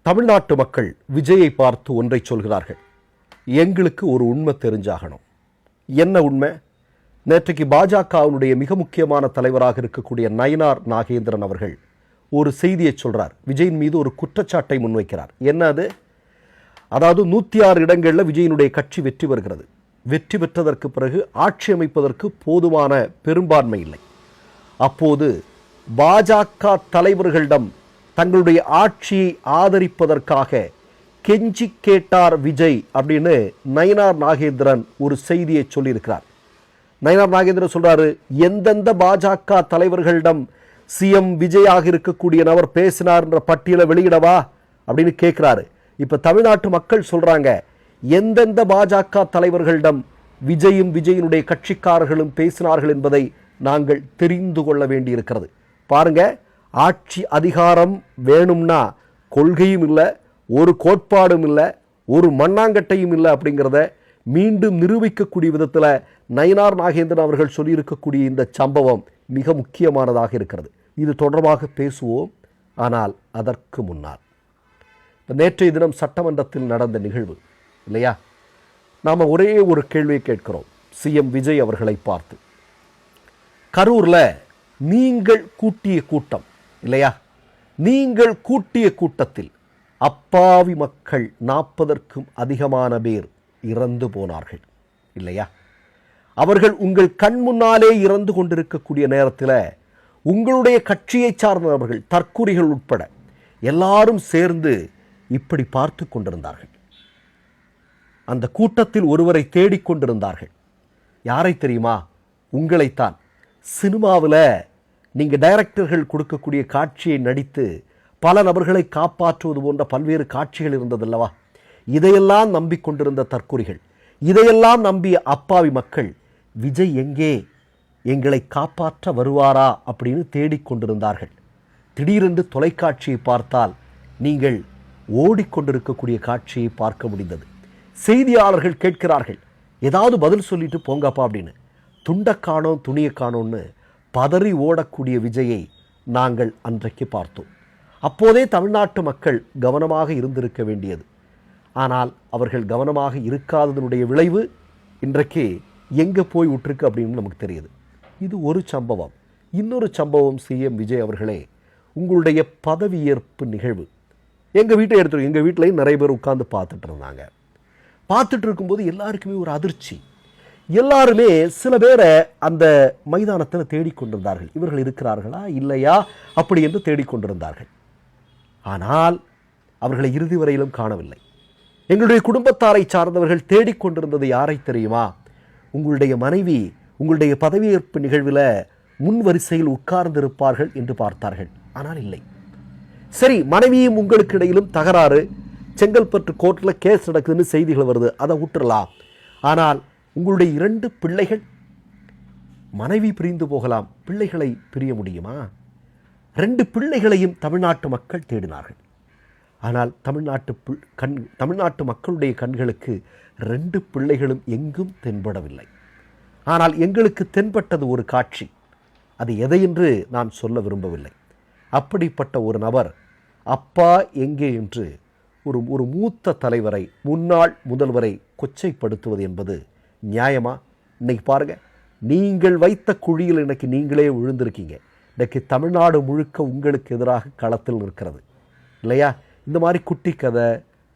தமிழ்நாட்டு மக்கள் விஜயை பார்த்து ஒன்றை சொல்கிறார்கள். எங்களுக்கு ஒரு உண்மை தெரிஞ்சாகணும். என்ன உண்மை? நேற்றைக்கு பாஜகவினுடைய மிக முக்கியமான தலைவராக இருக்கக்கூடிய நயினார் நாகேந்திரன் அவர்கள் ஒரு செய்தியை சொல்றார். விஜயின் மீது ஒரு குற்றச்சாட்டை முன்வைக்கிறார். என்ன அது? அதாவது 106 இடங்களில் விஜயினுடைய கட்சி வெற்றி பெறுகிறது. வெற்றி பெற்றதற்கு பிறகு ஆட்சி அமைப்பதற்கு போதுமான பெரும்பான்மை இல்லை. அப்போது பாஜக தலைவர்களிடம் தங்களுடைய ஆட்சியை ஆதரிப்பதற்காக கெஞ்சி கேட்டார் விஜய் அப்படின்னு நயினார் நாகேந்திரன் ஒரு செய்தியை சொல்லியிருக்கிறார். நயினார் நாகேந்திரன் சொல்றாரு, எந்தெந்த பாஜக தலைவர்களிடம் சிஎம் விஜயாக இருக்கக்கூடிய நபர் பேசினார் என்ற பட்டியலை வெளியிடவா அப்படின்னு கேட்கிறாரு. இப்ப தமிழ்நாட்டு மக்கள் சொல்றாங்க, எந்தெந்த பாஜக தலைவர்களிடம் விஜயும் விஜயினுடைய கட்சிக்காரர்களும் பேசினார்கள் என்பதை நாங்கள் தெரிந்து கொள்ள வேண்டியிருக்கிறது. பாருங்க, ஆட்சி அதிகாரம் வேணும்னா கொள்கையும் இல்லை, ஒரு கோட்பாடும் இல்லை, ஒரு மண்ணாங்கட்டையும் இல்லை அப்படிங்கிறத மீண்டும் நிரூபிக்கக்கூடிய விதத்தில் நயினார் நாகேந்திரன் அவர்கள் சொல்லியிருக்கக்கூடிய இந்த சம்பவம் மிக முக்கியமானதாக இருக்கிறது. இது தொடர்பாக பேசுவோம். ஆனால் அதற்கு முன்னால் நேற்றைய தினம் சட்டமன்றத்தில் நடந்த நிகழ்வு இல்லையா? நாம் ஒரே ஒரு கேள்வியை கேட்கிறோம் சிஎம் விஜய் அவர்களை பார்த்து. கரூரில் நீங்கள் கூட்டிய கூட்டம் இல்லையா? நீங்கள் கூட்டிய கூட்டத்தில் அப்பாவி மக்கள் 40க்கும் அதிகமான பேர் இறந்து போனார்கள் இல்லையா? அவர்கள் உங்கள் கண் முன்னாலே இறந்து கொண்டிருக்கக்கூடிய நேரத்தில் உங்களுடைய கட்சியை சார்ந்தவர்கள், தற்குறிகள் உட்பட எல்லாரும் சேர்ந்து இப்படி பார்த்து கொண்டிருந்தார்கள். அந்த கூட்டத்தில் ஒருவரை தேடிக்கொண்டிருந்தார்கள். யாரை தெரியுமா? உங்களைத்தான். சினிமாவில் நீங்கள் டைரக்டர்கள் கொடுக்கக்கூடிய காட்சியை நடித்து பல நபர்களை காப்பாற்றுவது போன்ற பல்வேறு காட்சிகள் இருந்ததல்லவா? இதையெல்லாம் நம்பிக்கொண்டிருந்த தற்குறிகள், இதையெல்லாம் நம்பிய அப்பாவி மக்கள் விஜய் எங்கே, எங்களை காப்பாற்ற வருவாரா அப்படின்னு தேடிக்கொண்டிருந்தார்கள். திடீரென்று தொலைக்காட்சியை பார்த்தால் நீங்கள் ஓடிக்கொண்டிருக்கக்கூடிய காட்சியை பார்க்க முடிந்தது. செய்தியாளர்கள் கேட்கிறார்கள், ஏதாவது பதில் சொல்லிட்டு போங்கப்பா அப்படின்னு. துண்டை காணோம் துணியை காணோன்னு பதறி ஓடக்கூடிய விஜயை நாங்கள் அன்றைக்கு பார்த்தோம். அப்போதே தமிழ்நாட்டு மக்கள் கவனமாக இருந்திருக்க வேண்டியது. ஆனால் அவர்கள் கவனமாக இருக்காததனுடைய விளைவு இன்றைக்கு எங்கே போய் விட்டுருக்கு அப்படின்னு நமக்கு தெரியுது. இது ஒரு சம்பவம். இன்னொரு சம்பவம், சிஎம் விஜய் அவர்களே, உங்களுடைய பதவியேற்பு நிகழ்வு எங்கள் வீட்டை எடுத்துருக்கோம். எங்கள் வீட்டிலையும் நிறைய பேர் உட்கார்ந்து பார்த்துட்டு இருந்தாங்க. பார்த்துட்டு இருக்கும்போது எல்லாருக்குமே ஒரு அதிர்ச்சி. எல்லாருமே சில பேரை அந்த மைதானத்தில் தேடிக்கொண்டிருந்தார்கள். இவர்கள் இருக்கிறார்களா இல்லையா அப்படி என்று தேடிக்கொண்டிருந்தார்கள். ஆனால் அவர்களை இறுதி வரையிலும் காணவில்லை. எங்களுடைய குடும்பத்தாரை சார்ந்தவர்கள் தேடிக்கொண்டிருந்தது யாரை தெரியுமா? உங்களுடைய மனைவி உங்களுடைய பதவியேற்பு நிகழ்வில் முன் வரிசையில் உட்கார்ந்திருப்பார்கள் என்று பார்த்தார்கள். ஆனால் இல்லை. சரி, மனைவியும் உங்களுக்கு இடையிலும் தகராறு, செங்கல்பட்டு கோர்ட்டில் கேஸ் நடக்குதுன்னு செய்திகள் வருது, அதை விட்டுறலாம். ஆனால் உங்களுடைய 2 பிள்ளைகள், மனைவி பிரிந்து போகலாம், பிள்ளைகளை பிரிய முடியுமா? 2 பிள்ளைகளையும் தமிழ்நாட்டு மக்கள் தேடினார்கள். ஆனால் தமிழ்நாட்டு மக்களுடைய கண்களுக்கு 2 பிள்ளைகளும் எங்கும் தென்படவில்லை. ஆனால் எங்களுக்கு தென்பட்டது ஒரு காட்சி. அது எதை என்று நான் சொல்ல விரும்பவில்லை. அப்படிப்பட்ட ஒரு நபர் அப்பா எங்கே என்று ஒரு மூத்த தலைவரை, முன்னாள் முதல்வரை கொச்சைப்படுத்துவது என்பது நியாயமா? இன்னைக்கு பாருங்க, நீங்கள் வைத்த குழியில் இன்னைக்கு நீங்களே விழுந்திருக்கீங்க. இன்னைக்கு தமிழ்நாடு முழுக்க உங்களுக்கு எதிராக களத்தில் இருக்கிறது இல்லையா? இந்த மாதிரி குட்டி கதை,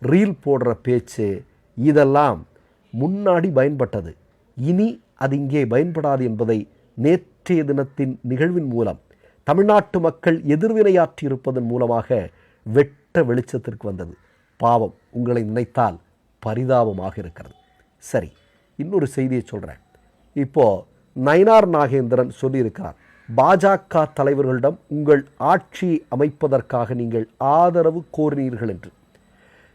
ரீல் போடுற பேச்சு இதெல்லாம் முன்னாடி பயன்பட்டது. இனி அது இங்கே பயன்படாது என்பதை நேற்றைய தினத்தின் நிகழ்வின் மூலம் தமிழ்நாட்டு மக்கள் எதிர்வினையாற்றி இருப்பதன் மூலமாக வெட்ட வெளிச்சத்திற்கு வந்தது. பாவம், உங்களை நினைத்தால் பரிதாபமாக இருக்கிறது. சரி, இன்னொரு செய்தியை சொல்கிறேன். இப்போது நயினார் நாகேந்திரன் சொல்லியிருக்கிறார், பாஜக தலைவர்களிடம் உங்கள் ஆட்சி அமைப்பதற்காக நீங்கள் ஆதரவு கோரினீர்கள் என்று.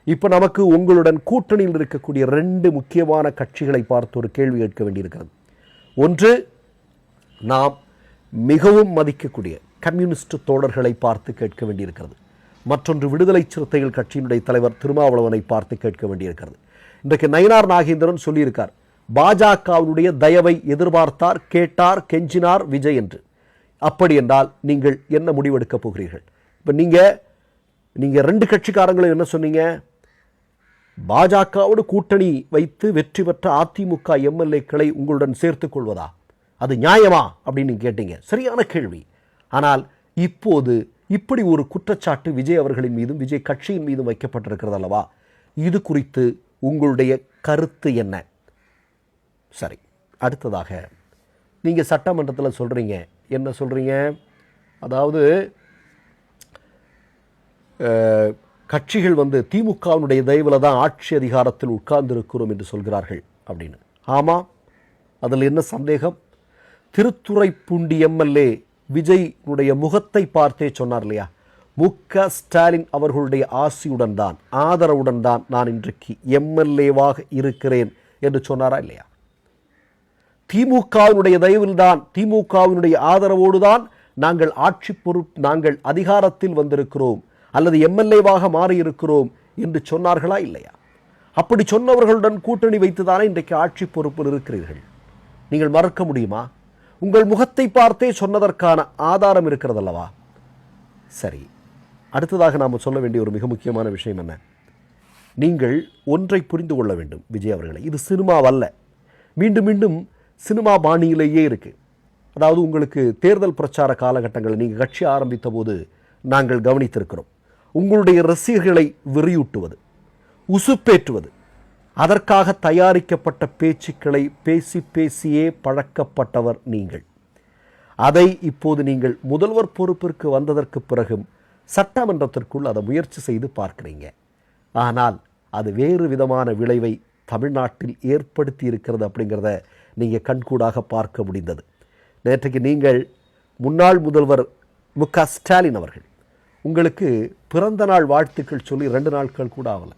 இப்போ நமக்கு உங்களுடன் கூட்டணியில் இருக்கக்கூடிய 2 முக்கியமான கட்சிகளை பார்த்து ஒரு கேள்வி கேட்க வேண்டியிருக்கிறது. ஒன்று, நாம் மிகவும் மதிக்கக்கூடிய கம்யூனிஸ்ட் தோழர்களை பார்த்து கேட்க வேண்டியிருக்கிறது. மற்றொன்று, விடுதலை சிறுத்தைகள் கட்சியினுடைய தலைவர் திருமாவளவனை பார்த்து கேட்க வேண்டியிருக்கிறது. இன்றைக்கு நயினார் நாகேந்திரன் சொல்லியிருக்கார், பாஜகவினுடைய தயவை எதிர்பார்த்தார், கேட்டார், கெஞ்சினார் விஜய் என்று. அப்படி என்றால் நீங்கள் என்ன முடிவெடுக்கப் போகிறீர்கள்? இப்போ நீங்கள் நீங்கள் 2 கட்சிக்காரங்களும் என்ன சொன்னீங்க? பாஜகவோடு கூட்டணி வைத்து வெற்றி பெற்ற அதிமுக எம்எல்ஏக்களை உங்களுடன் சேர்த்துக் கொள்வதா? அது நியாயமா அப்படின்னு கேட்டீங்க. சரியான கேள்வி. ஆனால் இப்போது இப்படி ஒரு குற்றச்சாட்டு விஜய் அவர்களின் மீதும் விஜய் கட்சியின் மீதும் வைக்கப்பட்டிருக்கிறது அல்லவா? இது குறித்து உங்களுடைய கருத்து என்ன? சரி, அடுத்ததாக நீங்கள் சட்டமன்றத்தில் சொல்கிறீங்க, என்ன சொல்கிறீங்க? அதாவது கட்சிகள் திமுகவினுடைய தயவில் தான் ஆட்சி அதிகாரத்தில் உட்கார்ந்திருக்கிறோம் என்று சொல்கிறார்கள் அப்படின்னு. ஆமாம், அதில் என்ன சந்தேகம்? திருத்துறைப்பூண்டி எம்எல்ஏ விஜய்னுடைய முகத்தை பார்த்தே சொன்னார் இல்லையா, மு.க. ஸ்டாலின் அவர்களுடைய ஆசியுடன் தான், ஆதரவுடன் தான் நான் இன்றைக்கு எம்எல்ஏவாக இருக்கிறேன் என்று சொன்னாரா இல்லையா? திமுகவினுடைய தயவில் தான், திமுகவினுடைய ஆதரவோடு தான் நாங்கள் அதிகாரத்தில் வந்திருக்கிறோம் அல்லது எம்எல்ஏவாக மாறியிருக்கிறோம் என்று சொன்னார்களா இல்லையா? அப்படி சொன்னவர்களுடன் கூட்டணி வைத்துதானே இன்றைக்கு ஆட்சி பொறுப்பில் இருக்கிறீர்கள். நீங்கள் மறக்க முடியுமா? உங்கள் முகத்தை பார்த்தே சொன்னதற்கான ஆதாரம் இருக்கிறதல்லவா? சரி, அடுத்ததாக நாம் சொல்ல வேண்டிய ஒரு மிக முக்கியமான விஷயம் என்ன? நீங்கள் ஒன்றை புரிந்து கொள்ள வேண்டும் விஜய் அவர்களை, இது சினிமாவல்ல. மீண்டும் மீண்டும் சினிமா பாணியிலேயே இருக்குது. அதாவது உங்களுக்கு தேர்தல் பிரச்சார காலகட்டங்களில் நீங்கள் கட்சி ஆரம்பித்த போது நாங்கள் கவனித்திருக்கிறோம். உங்களுடைய ரசிகர்களை வெறியூட்டுவது, உசுப்பேற்றுவது, அதற்காக தயாரிக்கப்பட்ட பேச்சுக்களை பேசி பேசியே பழக்கப்பட்டவர் நீங்கள். அதை இப்போது நீங்கள் முதல்வர் பொறுப்பிற்கு வந்ததற்கு பிறகும் சட்டமன்றத்திற்குள் அதை முயற்சி செய்து பார்க்கிறீங்க. ஆனால் அது வேறு விதமான விளைவை தமிழ்நாட்டில் ஏற்படுத்தி இருக்கிறது அப்படிங்கிறத நீங்கள் கண்கூடாக பார்க்க முடிந்தது. நேற்றைக்கு நீங்கள் முன்னாள் முதல்வர் மு.க. ஸ்டாலின் அவர்கள் உங்களுக்கு பிறந்த நாள் வாழ்த்துக்கள் சொல்லி 2 நாட்கள் கூட ஆகலை.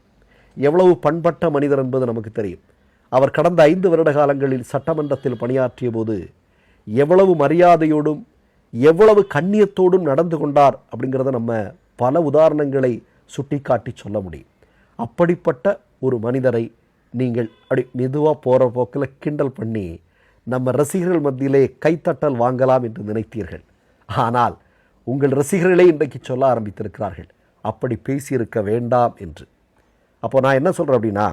எவ்வளவு பண்பட்ட மனிதர் என்பது நமக்கு தெரியும். அவர் கடந்த 5 வருட காலங்களில் சட்டமன்றத்தில் பணியாற்றிய போது எவ்வளவு மரியாதையோடும் எவ்வளவு கண்ணியத்தோடும் நடந்து கொண்டார் அப்படிங்கிறத நம்ம பல உதாரணங்களை சுட்டிக்காட்டி சொல்ல முடியும். அப்படிப்பட்ட ஒரு மனிதரை நீங்கள் அப்படி மெதுவாக போகிற போக்கில் கிண்டல் பண்ணி நம்ம ரசிகர்கள் மத்தியிலே கைத்தட்டல் வாங்கலாம் என்று நினைத்தீர்கள். ஆனால் உங்கள் ரசிகர்களே இன்றைக்கு சொல்ல ஆரம்பித்திருக்கிறார்கள் அப்படி பேசியிருக்க வேண்டாம் என்று. அப்போ நான் என்ன சொல்கிறேன் அப்படின்னா,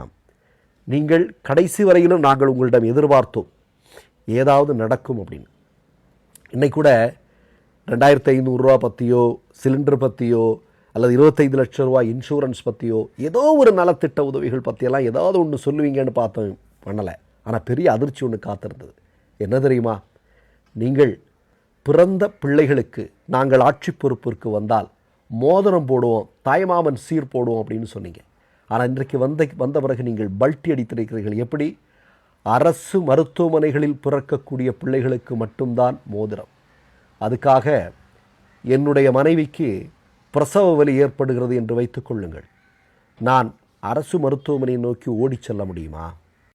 நீங்கள் கடைசி வரையிலும் நாங்கள் உங்களிடம் எதிர்பார்த்தோம் ஏதாவது நடக்கும் அப்படின்னு. இன்னைக்கு கூட 2500 ரூபா பற்றியோ, சிலிண்டர் பற்றியோ, அல்லது 25 லட்சம் ரூபா இன்சூரன்ஸ் பற்றியோ, ஏதோ ஒரு நலத்திட்ட உதவிகள் பற்றியெல்லாம் ஏதாவது ஒன்று சொல்லுவீங்கன்னு பார்த்தோம், பண்ணலை. ஆனால் பெரிய அதிர்ச்சி ஒன்று காத்திருந்தது. என்ன தெரியுமா? நீங்கள் பிறந்த பிள்ளைகளுக்கு நாங்கள் ஆட்சி பொறுப்பிற்கு வந்தால் மோதிரம் போடுவோம், தாய்மாமன் சீர் போடுவோம் அப்படின்னு சொன்னீங்க. ஆனால் இன்றைக்கு வந்த பிறகு நீங்கள் பல்ட்டி அடித்திருக்கிறீர்கள். எப்படி? அரசு மருத்துவமனைகளில் பிறக்கக்கூடிய பிள்ளைகளுக்கு மட்டும்தான் மோதிரம். அதுக்காக என்னுடைய மனைவிக்கு பிரசவ வலி ஏற்படுகிறது என்று வைத்துக் கொள்ளுங்கள், நான் அரசு மருத்துவமனையை நோக்கி ஓடி செல்ல முடியுமா?